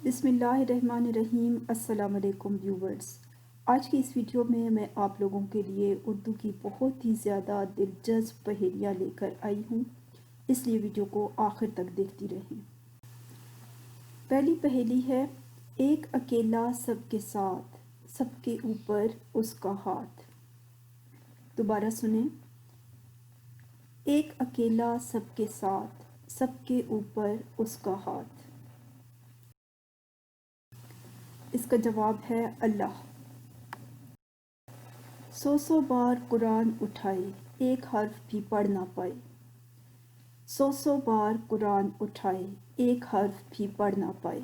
بسم اللہ الرحمن الرحیم۔ السلام علیکم ویورز، آج کی اس ویڈیو میں آپ لوگوں کے لیے اردو کی بہت ہی زیادہ دلچسپ پہیلیاں لے کر آئی ہوں، اس لیے ویڈیو کو آخر تک دیکھتی رہیں۔ پہلی پہیلی ہے، ایک اکیلا سب کے ساتھ، سب کے اوپر اس کا ہاتھ۔ دوبارہ سنیں، ایک اکیلا سب کے ساتھ، سب کے اوپر اس کا ہاتھ۔ اس کا جواب ہے اللہ۔ سو بار قرآن اٹھائے، ایک حرف بھی پڑھ نہ پائے۔ سو بار قرآن اٹھائے، ایک حرف بھی پڑھ نہ پائے۔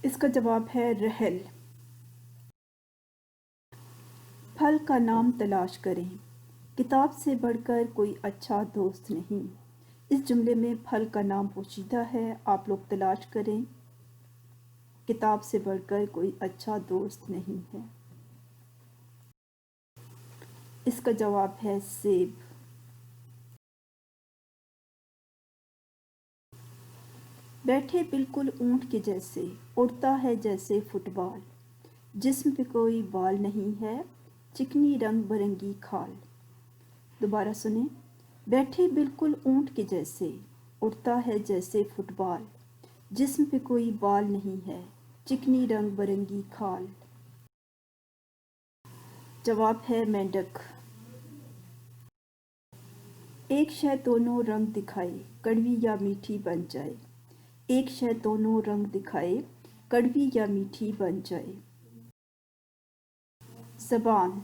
اس کا جواب ہے رحل۔ پھل کا نام تلاش کریں، کتاب سے بڑھ کر کوئی اچھا دوست نہیں۔ اس جملے میں پھل کا نام پوشیدہ ہے، آپ لوگ تلاش کریں، کتاب سے بڑھ کر کوئی اچھا دوست نہیں ہے۔ اس کا جواب ہے سیب۔ بیٹھے بالکل اونٹ کے جیسے، اڑتا ہے جیسے فٹ بال، جسم پہ کوئی بال نہیں ہے، چکنی رنگ برنگی کھال۔ دوبارہ سنیں، بیٹھے بالکل اونٹ کے جیسے، اڑتا ہے جیسے فٹ بال، جسم پہ کوئی بال نہیں ہے، چکنی رنگ برنگی کھال۔ جواب ہے مینڈک۔ ایک شے دونوں رنگ دکھائے، کڑوی یا میٹھی بن جائے۔ ایک شے دونوں رنگ دکھائے، کڑوی یا میٹھی بن جائے۔ زبان۔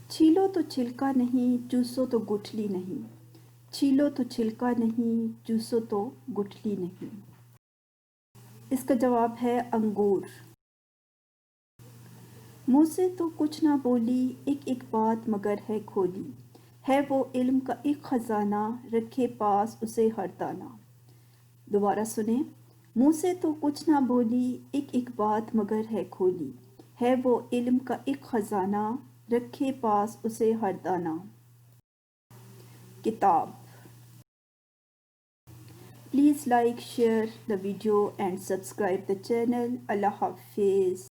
چھیلو تو چھلکا نہیں، چوسو تو گٹھلی نہیں۔ چھیلو تو چھلکا نہیں، چوسو تو گٹھلی نہیں۔ اس کا جواب ہے انگور۔ منہ سے تو کچھ نہ بولی، ایک ایک بات مگر ہے کھولی، ہے وہ علم کا ایک خزانہ، رکھے پاس اسے ہر دانہ۔ دوبارہ سنیں، منہ سے تو کچھ نہ بولی، ایک ایک بات مگر ہے کھولی، ہے وہ علم کا ایک خزانہ، رکھے پاس اسے ہر دانہ۔ کتاب۔ Please like, share the video and subscribe the channel۔ اللہ حافظ۔